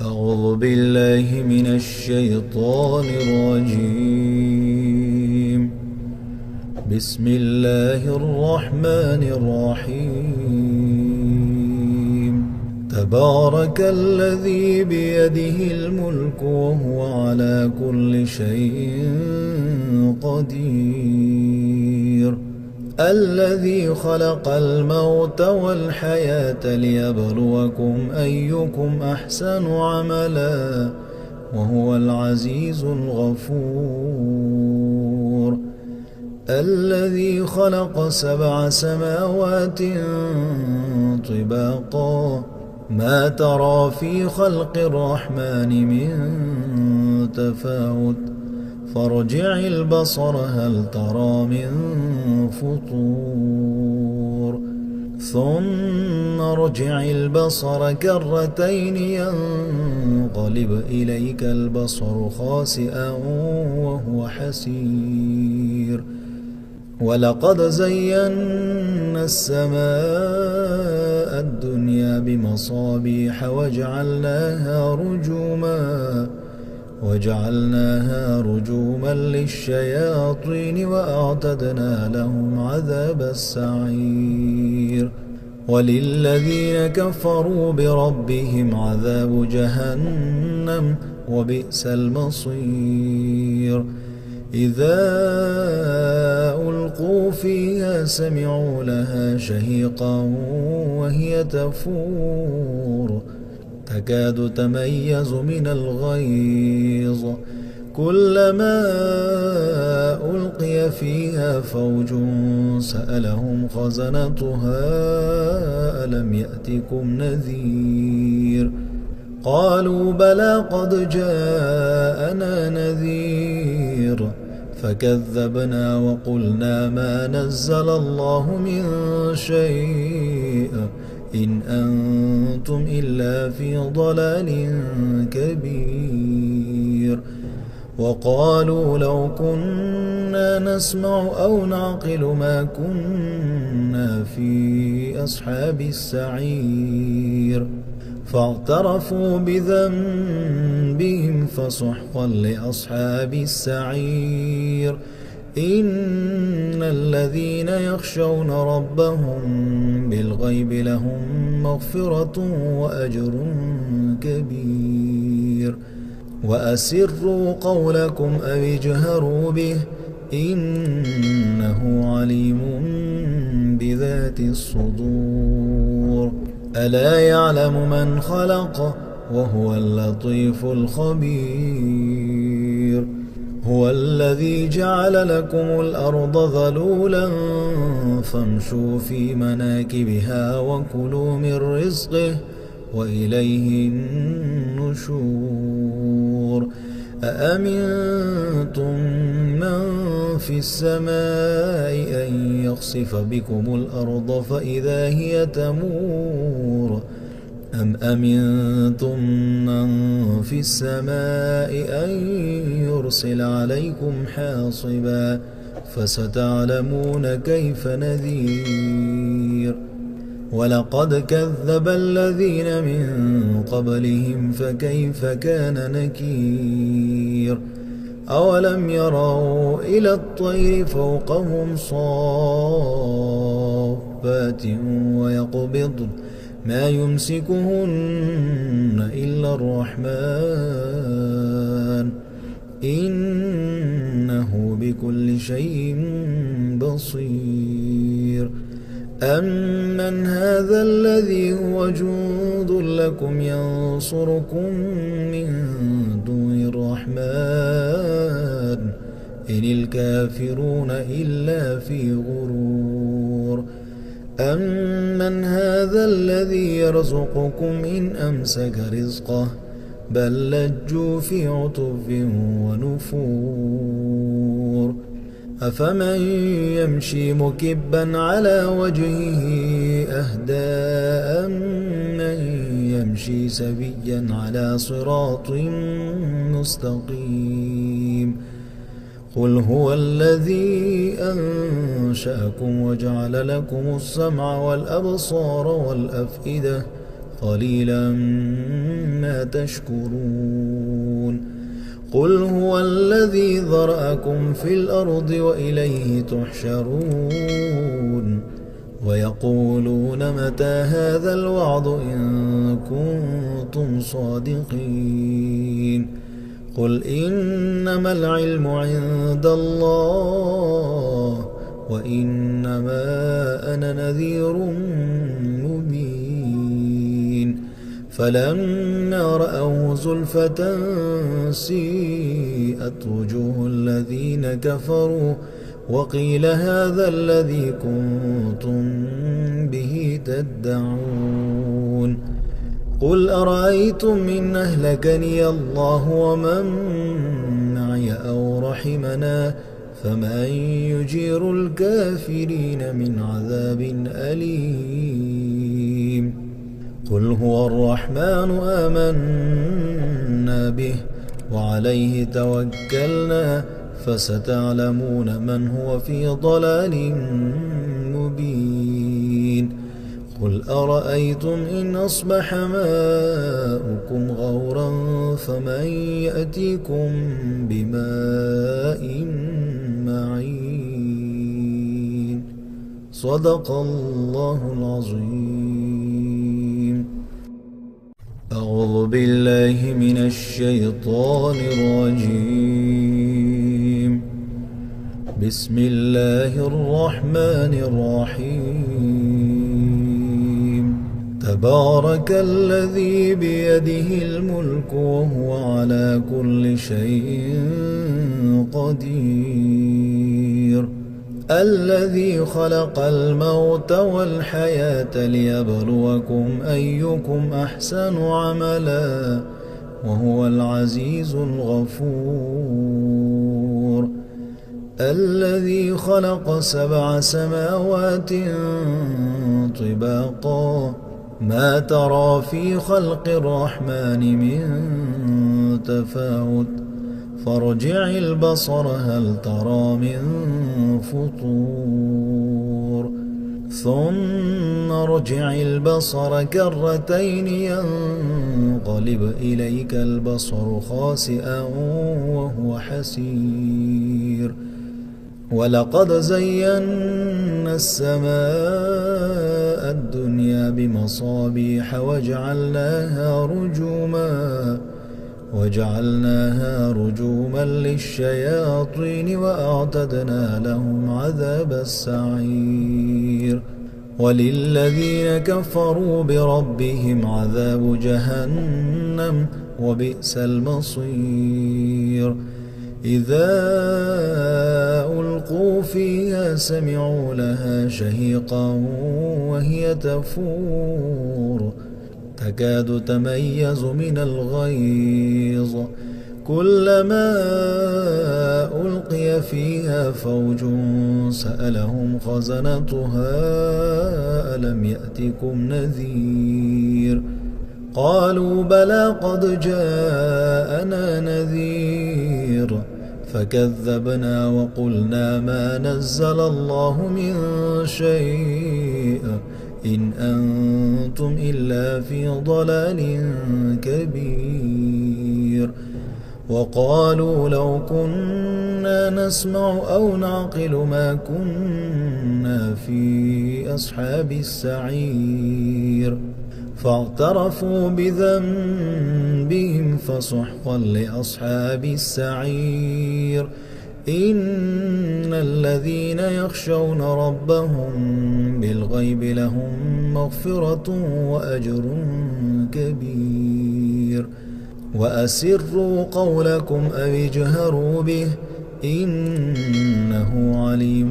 أعوذ بالله من الشيطان الرجيم. بسم الله الرحمن الرحيم. تبارك الذي بيده الملك وهو على كل شيء قدير. الذي خلق الموت والحياة ليبلوكم أيكم أحسن عملا وهو العزيز الغفور. الذي خلق 7 سماوات طباقا ما ترى في خلق الرحمن من تفاوت فارجع البصر هل ترى من فطور ثم ارجع البصر كرتين ينقلب إليك البصر خاسئا وهو حسير. ولقد زينا السماء الدنيا بمصابيح وجعلناها رجوما للشياطين وأعتدنا لهم عذاب السعير. وللذين كفروا بربهم عذاب جهنم وبئس المصير. إذا ألقوا فيها سمعوا لها شهيقا وهي تفور تكاد تميز من الغيظ. كلما ألقي فيها فوج سألهم خزنتها ألم يأتكم نذير قالوا بلى قد جاءنا نذير فكذبنا وقلنا ما نزل الله من شيء إن أنتم إلا في ضلال كبير. وقالوا لو كنا نسمع أو نعقل ما كنا في أصحاب السعير فاعترفوا بذنبهم فسحقا لأصحاب السعير. إن الذين يخشون ربهم بالغيب لهم مغفرة وأجر كبير. وأسروا قولكم أو اجهروا به إنه عليم بذات الصدور. ألا يعلم من خلق وهو اللطيف الخبير. هو الذي جعل لكم الأرض ذلولا فامشوا في مناكبها وكلوا من رزقه وإليه النشور. أأمنتم من في السماء أن يخسف بكم الأرض فإذا هي تمور أم أمنتم من في السماء أن يرسل عليكم حاصبا فستعلمون كيف نذير. ولقد كذب الذين من قبلهم فكيف كان نكير. أولم يروا إلى الطير فوقهم صافات ويقبضن ما يمسكهن إلا الرحمن إنه بكل شيء بصير. أمن هذا الذي هو جند لكم ينصركم من دون الرحمن إن الكافرون إلا في غرور. أمن هذا الذي يرزقكم إن أمسك رزقه بل لجوا في عتب ونفور. أفمن يمشي مكبا على وجهه أهدى أمن يمشي سويا على صراط مستقيم. قل هو الذي أنشأكم وجعل لكم السمع والأبصار والأفئدة قليلا ما تشكرون قل هو الذي ذرأكم في الأرض وإليه تحشرون ويقولون متى هذا الوعد إن كنتم صادقين قل إنما العلم عند الله وإنما أنا نذير مبين فلما رأوه زلفة سيئت وجوه الذين كفروا وقيل هذا الذي كنتم به تدعون قل أرأيتم إن أهلكني الله ومن معي أو رحمنا فمن يجير الكافرين من عذاب أليم قل هو الرحمن آمنا به وعليه توكلنا فستعلمون من هو في ضلال مبين قل أرأيتم إن أصبح ماؤكم غورا فمن يأتيكم بماء معين صدق الله العظيم أعوذ بالله من الشيطان الرجيم بسم الله الرحمن الرحيم تبارك الذي بيده الملك وهو على كل شيء قدير الذي خلق الموت والحياة ليبلوكم أيكم أحسن عملا وهو العزيز الغفور الذي خلق 7 سماوات طباقا ما ترى في خلق الرحمن من تفاوت فارجع البصر هل ترى من فطور ثم ارجع البصر كرتين ينقلب إليك البصر خاسئا وهو حسير ولقد زينا السماء الدنيا بمصابيح وجعلناها رجوما للشياطين وأعتدنا لهم عذاب السعير وللذين كفروا بربهم عذاب جهنم وبئس المصير إذا ألقوا فيها سمعوا لها شهيقا وهي تفور تكاد تميز من الغيظ كلما ألقي فيها فوج سألهم خزنتها ألم يأتكم نذير قالوا بلى قد جاءنا نذير فكذبنا وقلنا ما نزل الله من شيء إن أنتم إلا في ضلال كبير وقالوا لو كنا نسمع أو نعقل ما كنا في أصحاب السعير فاعترفوا بذنبهم فسحقا لأصحاب السعير إن الذين يخشون ربهم بالغيب لهم مغفرة وأجر كبير وأسروا قولكم أو اجهروا به إنه عليم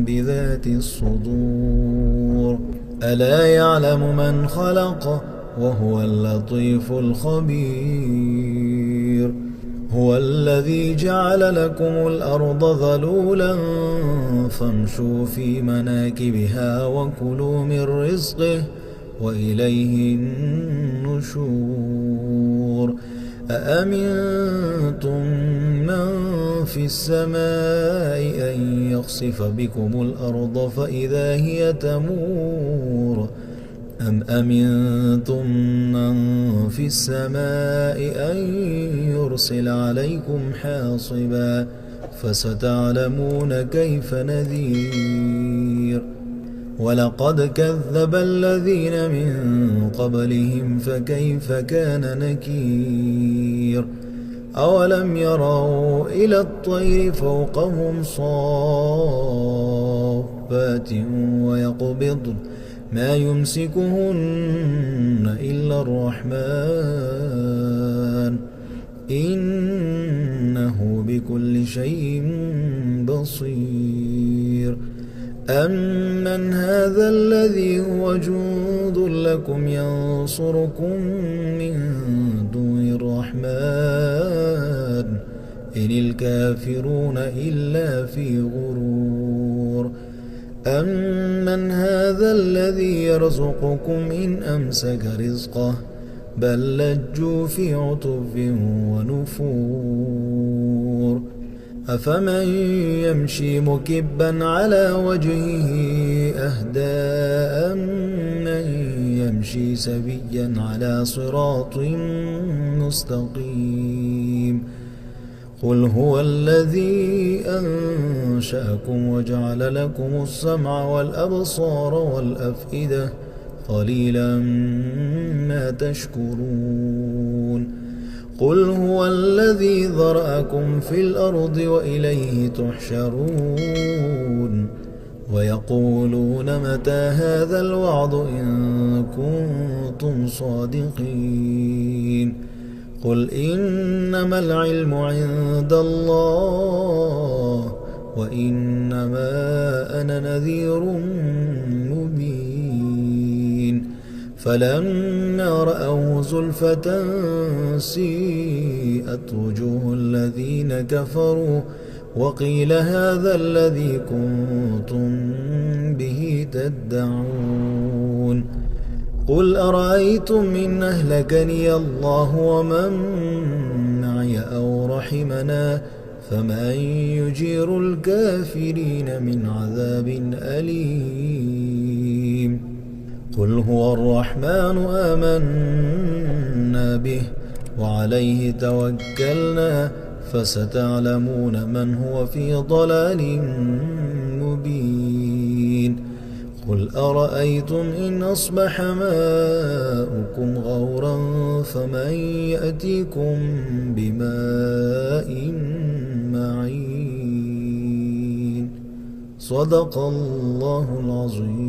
بذات الصدور ألا يعلم من خلق وهو اللطيف الخبير هو الذي جعل لكم الأرض ذلولا فامشوا في مناكبها وكلوا من رزقه وإليه النشور أأمنتم من في السماء أن يخسف بكم الأرض فإذا هي تمور أم أمنتم من في السماء أن يرسل عليكم حاصبا فستعلمون كيف نذير ولقد كذب الذين من قبلهم فكيف كان نكير أولم يروا إلى الطير فوقهم صافات ويقبضن ما يمسكهن إلا الرحمن إنه بكل شيء بصير أمن هذا الذي هو جند لكم ينصركم من دون الرحمن إن الكافرون إلا في غرور أمن هذا الذي يرزقكم إن أمسك رزقه بل لجوا في عتب ونفور أفمن يمشي مكبا على وجهه أهدى أمن يمشي سويا على صراط مستقيم قل هو الذي أنشأكم وجعل لكم السمع والأبصار والأفئدة قليلا ما تشكرون قل هو الذي ذرأكم في الأرض وإليه تحشرون ويقولون متى هذا الوعد إن كنتم صادقين قل إنما العلم عند الله وإنما أنا نذير مبين فلما رأوه زلفة سيئت وجوه الذين كفروا وقيل هذا الذي كنتم به تدعون قل أرأيتم إن أهلكني الله ومن معي أو رحمنا فمن يجير الكافرين من عذاب أليم قل هو الرحمن آمنا به وعليه توكلنا فستعلمون من هو في ضلال مبين قل أرأيتم إن أصبح ماؤكم غورا فمن يأتيكم بماء معين صدق الله العظيم.